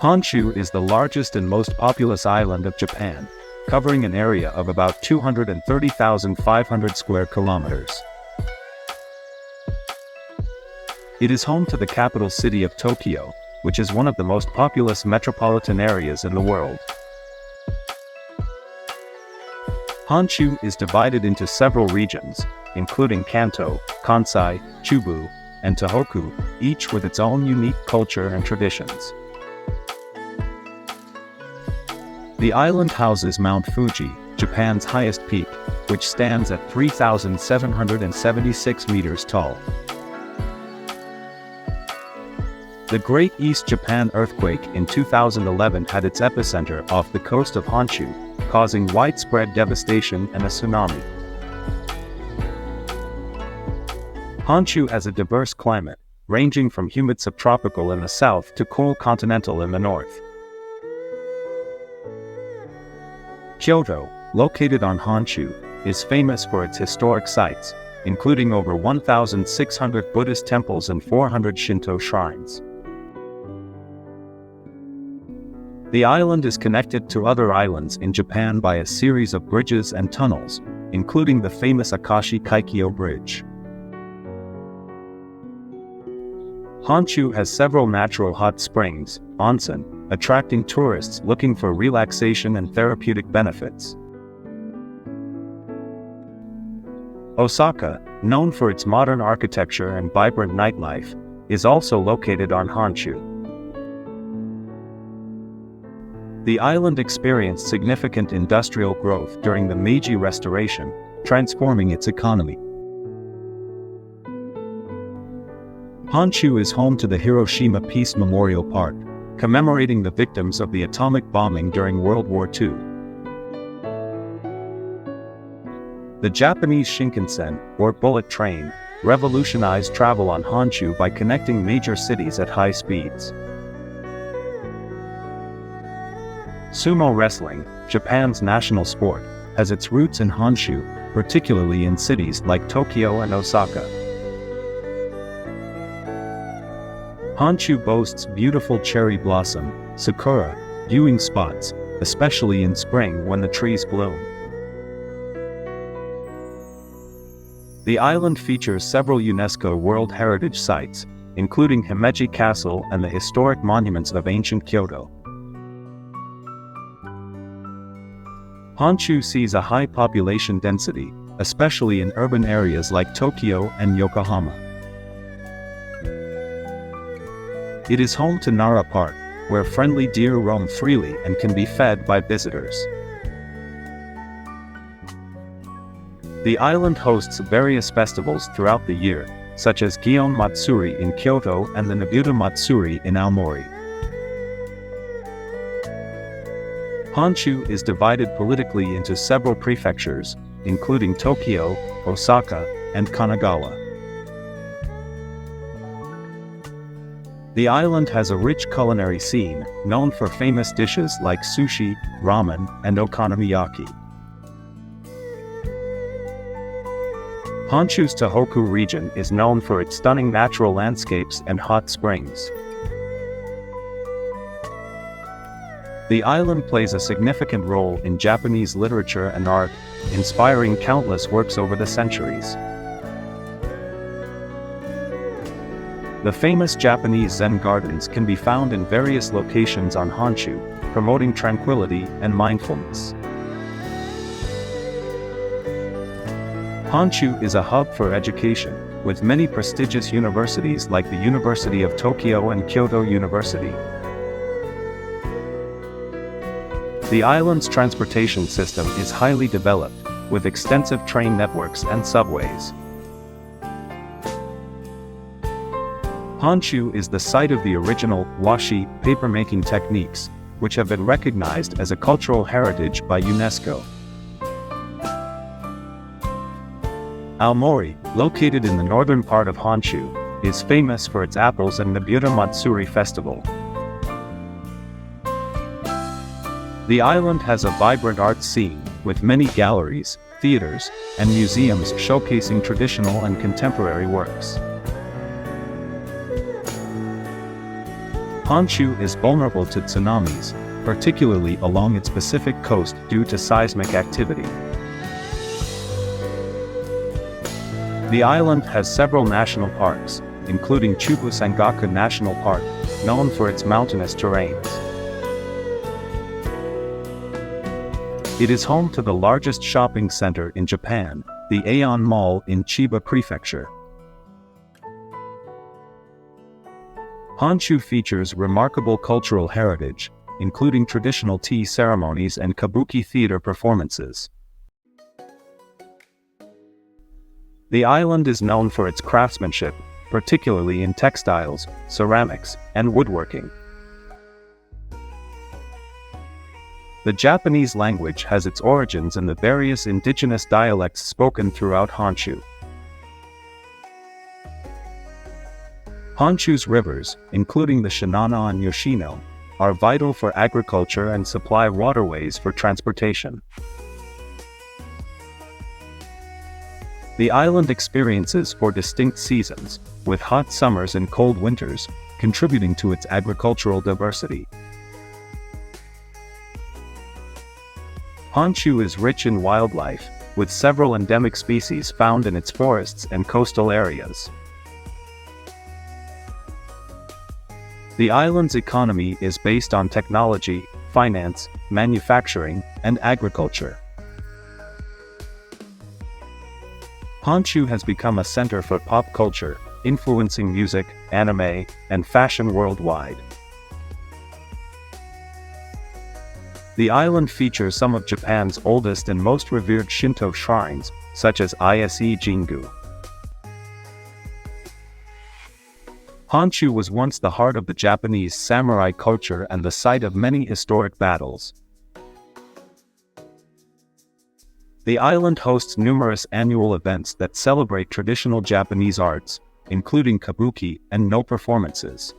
Honshu is the largest and most populous island of Japan, covering an area of about 230,500 square kilometers. It is home to the capital city of Tokyo, which is one of the most populous metropolitan areas in the world. Honshu is divided into several regions, including Kanto, Kansai, Chubu, and Tohoku, each with its own unique culture and traditions. The island houses Mount Fuji, Japan's highest peak, which stands at 3,776 meters tall. The Great East Japan earthquake in 2011 had its epicenter off the coast of Honshu, causing widespread devastation and a tsunami. Honshu has a diverse climate, ranging from humid subtropical in the south to cool continental in the north. Kyoto, located on Honshu, is famous for its historic sites, including over 1,600 Buddhist temples and 400 Shinto shrines. The island is connected to other islands in Japan by a series of bridges and tunnels, including the famous Akashi Kaikyo Bridge. Honshu has several natural hot springs, onsen, attracting tourists looking for relaxation and therapeutic benefits. Osaka, known for its modern architecture and vibrant nightlife, is also located on Honshu. The island experienced significant industrial growth during the Meiji Restoration, transforming its economy. Honshu is home to the Hiroshima Peace Memorial Park, commemorating the victims of the atomic bombing during World War II. The Japanese Shinkansen, or bullet train, revolutionized travel on Honshu by connecting major cities at high speeds. Sumo wrestling, Japan's national sport, has its roots in Honshu, particularly in cities like Tokyo and Osaka. Honshu boasts beautiful cherry blossom, sakura, viewing spots, especially in spring when the trees bloom. The island features several UNESCO World Heritage Sites, including Himeji Castle and the historic monuments of ancient Kyoto. Honshu sees a high population density, especially in urban areas like Tokyo and Yokohama. It is home to Nara Park, where friendly deer roam freely and can be fed by visitors. The island hosts various festivals throughout the year, such as Gion Matsuri in Kyoto and the Nabuta Matsuri in Aomori. Honshu is divided politically into several prefectures, including Tokyo, Osaka, and Kanagawa. The island has a rich culinary scene, known for famous dishes like sushi, ramen, and okonomiyaki. Honshu's Tohoku region is known for its stunning natural landscapes and hot springs. The island plays a significant role in Japanese literature and art, inspiring countless works over the centuries. The famous Japanese Zen gardens can be found in various locations on Honshu, promoting tranquility and mindfulness. Honshu is a hub for education, with many prestigious universities like the University of Tokyo and Kyoto University. The island's transportation system is highly developed, with extensive train networks and subways. Honshu is the site of the original washi papermaking techniques, which have been recognized as a cultural heritage by UNESCO. Aomori, located in the northern part of Honshu, is famous for its apples and Nabuta Matsuri festival. The island has a vibrant art scene, with many galleries, theaters, and museums showcasing traditional and contemporary works. Honshu is vulnerable to tsunamis, particularly along its Pacific coast due to seismic activity. The island has several national parks, including Chubu Sangaku National Park, known for its mountainous terrains. It is home to the largest shopping center in Japan, the Aeon Mall in Chiba Prefecture. Honshu features remarkable cultural heritage, including traditional tea ceremonies and kabuki theater performances. The island is known for its craftsmanship, particularly in textiles, ceramics, and woodworking. The Japanese language has its origins in the various indigenous dialects spoken throughout Honshu. Honshu's rivers, including the Shinano and Yoshino, are vital for agriculture and supply waterways for transportation. The island experiences four distinct seasons, with hot summers and cold winters, contributing to its agricultural diversity. Honshu is rich in wildlife, with several endemic species found in its forests and coastal areas. The island's economy is based on technology, finance, manufacturing, and agriculture. Honshu has become a center for pop culture, influencing music, anime, and fashion worldwide. The island features some of Japan's oldest and most revered Shinto shrines, such as Ise Jingu. Honshu was once the heart of the Japanese samurai culture and the site of many historic battles. The island hosts numerous annual events that celebrate traditional Japanese arts, including kabuki and no performances.